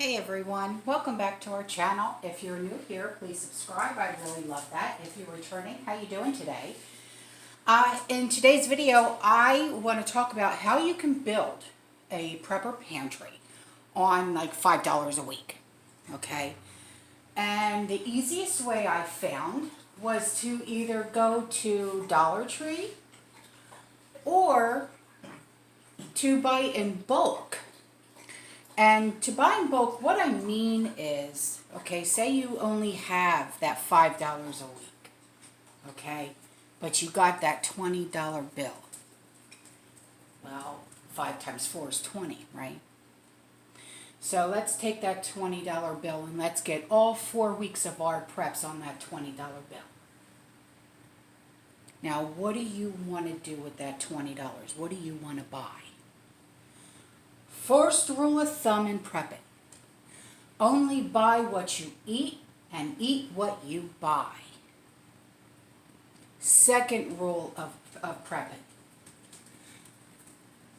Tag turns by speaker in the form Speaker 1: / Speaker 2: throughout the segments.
Speaker 1: Hey everyone, welcome back to our channel. If you're new here, please subscribe. I'd really love that. If you're returning, how you doing today? In today's video, I want to talk about how you can build a prepper pantry on like $5 a week, okay? And the easiest way I found was to either go to Dollar Tree or to buy in bulk. And to buy in bulk, what I mean is, okay, say you only have that $5 a week, okay, but you got that $20 bill. Well, 5 times 4 is 20, right? So let's take that $20 bill and let's get all 4 weeks of our preps on that $20 bill. Now, what do you want to do with that $20? What do you want to buy? First rule of thumb in prepping: only buy what you eat and eat what you buy. Second rule of prepping: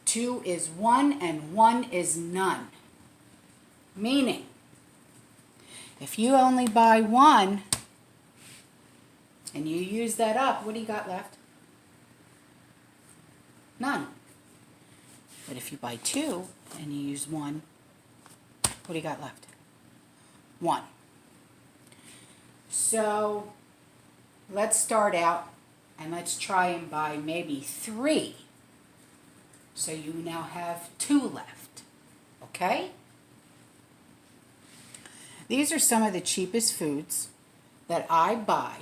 Speaker 1: 2 is 1 and 1 is none. Meaning, if you only buy 1 and you use that up, what do you got left? None. But if you buy 2 and you use 1, what do you got left? 1. So let's start out and let's try and buy maybe 3. So you now have 2 left. Okay? These are some of the cheapest foods that I buy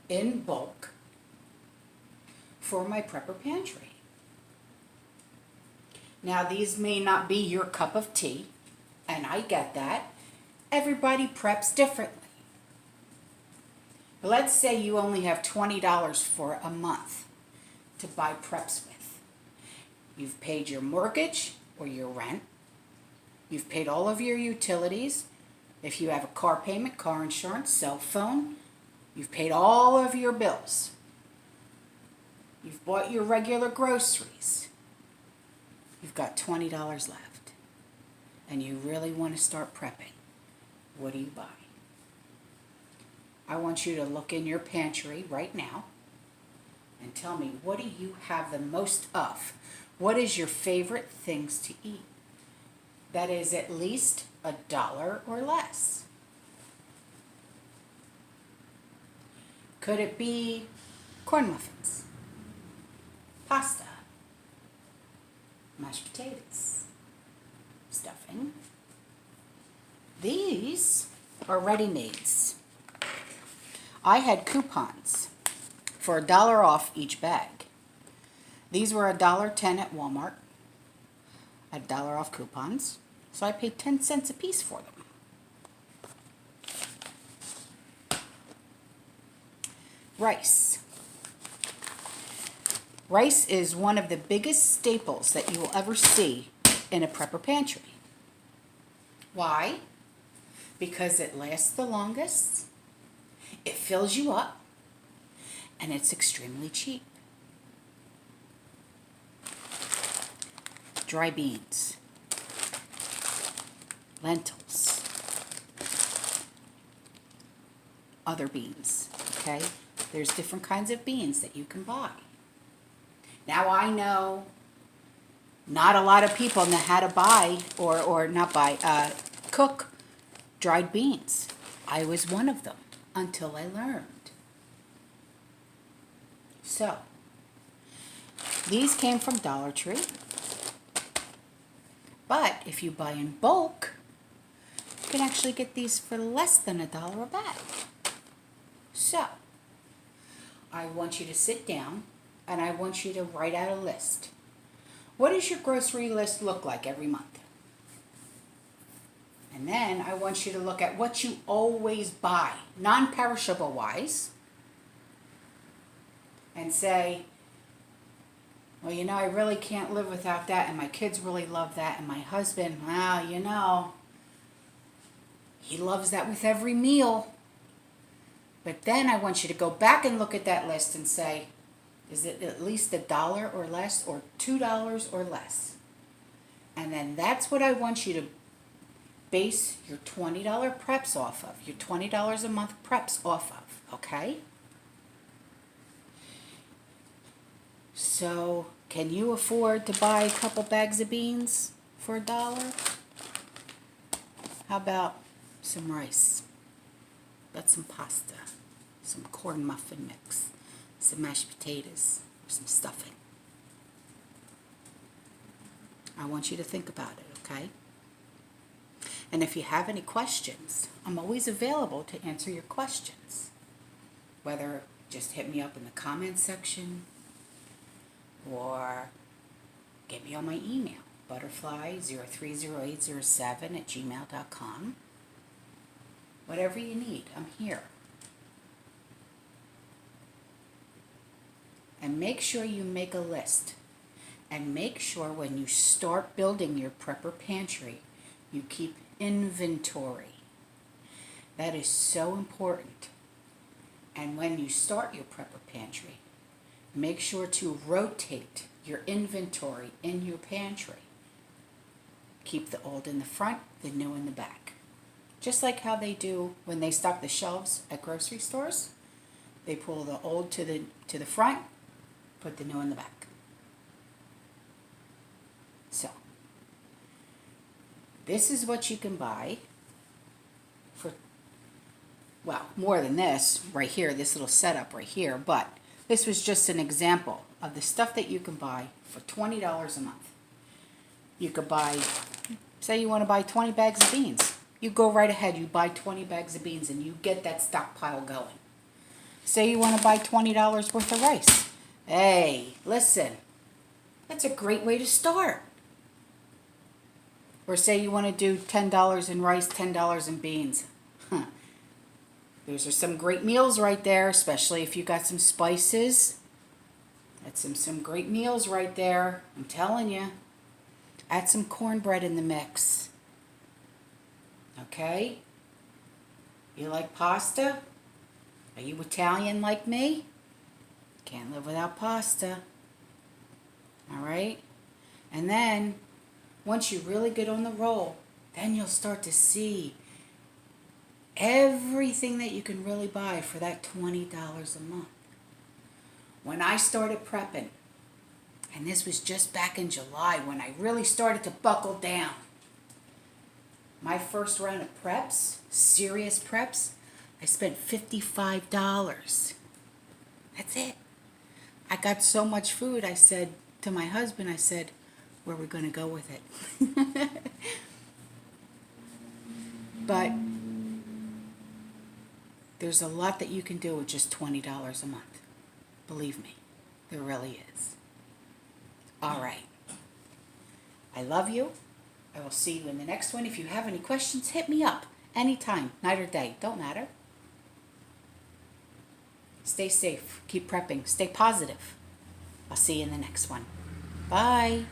Speaker 1: in bulk for my prepper pantry. Now, these may not be your cup of tea, and I get that. Everybody preps differently. But let's say you only have $20 for a month to buy preps with. You've paid your mortgage or your rent. You've paid all of your utilities. If you have a car payment, car insurance, cell phone, you've paid all of your bills. You've bought your regular groceries. You've got $20 left, and you really want to start prepping. What do you buy? I want you to look in your pantry right now and tell me, what do you have the most of? What is your favorite things to eat? That is at least $1 or less. Could it be corn muffins, pasta, mashed potatoes, stuffing? These are ready-mades. I had coupons for $1 off each bag. These were $1.10 at Walmart. I had $1 off coupons, so I paid 10 cents a piece for them. Rice. Rice is one of the biggest staples that you will ever see in a prepper pantry. Why? Because it lasts the longest, it fills you up, and it's extremely cheap. Dry beans, lentils, other beans, okay? There's different kinds of beans that you can buy. Now, I know not a lot of people know how to buy or not buy, cook dried beans. I was one of them until I learned. So, these came from Dollar Tree. But if you buy in bulk, you can actually get these for less than $1 a bag. So, I want you to sit down and I want you to write out a list. What does your grocery list look like every month? And then I want you to look at what you always buy, non-perishable wise, and say, well, you know, I really can't live without that, and my kids really love that, and my husband, well, you know, he loves that with every meal. But then I want you to go back and look at that list and say, is it at least $1 or less, or $2 or less? And then that's what I want you to base your $20 preps off of, your $20 a month preps off of, okay? So, can you afford to buy a couple bags of beans for $1? How about some rice? Got some pasta, some corn muffin mix, some mashed potatoes, some stuffing. I want you to think about it, okay? And if you have any questions, I'm always available to answer your questions. Whether just hit me up in the comments section or get me on my email, butterfly030807@gmail.com. Whatever you need, I'm here. And make sure you make a list. And make sure when you start building your prepper pantry, you keep inventory. That is so important. And when you start your prepper pantry, make sure to rotate your inventory in your pantry. Keep the old in the front, the new in the back. Just like how they do when they stock the shelves at grocery stores. They pull the old to the front, put the new in the back. So, this is what you can buy for, well, more than this right here, this little setup right here, but this was just an example of the stuff that you can buy for $20 a month. You could buy, say you want to buy 20 bags of beans. You go right ahead, you buy 20 bags of beans and you get that stockpile going. Say you want to buy $20 worth of rice. Hey, listen, that's a great way to start. Or say you want to do $10 in rice, $10 in beans. Those are some great meals right there, especially if you got some spices. That's some great meals right there. I'm telling you. Add some cornbread in the mix. Okay? You like pasta? Are you Italian like me? Can't live without pasta. Alright? And then, once you really get on the roll, then you'll start to see everything that you can really buy for that $20 a month. When I started prepping, and this was just back in July when I really started to buckle down. My first round of preps, serious preps, I spent $55. That's it. I got so much food, I said to my husband, I said, where are we going to go with it? But there's a lot that you can do with just $20 a month. Believe me, there really is. All right. I love you. I will see you in the next one. If you have any questions, hit me up anytime, night or day. Don't matter. Stay safe. Keep prepping. Stay positive. I'll see you in the next one. Bye.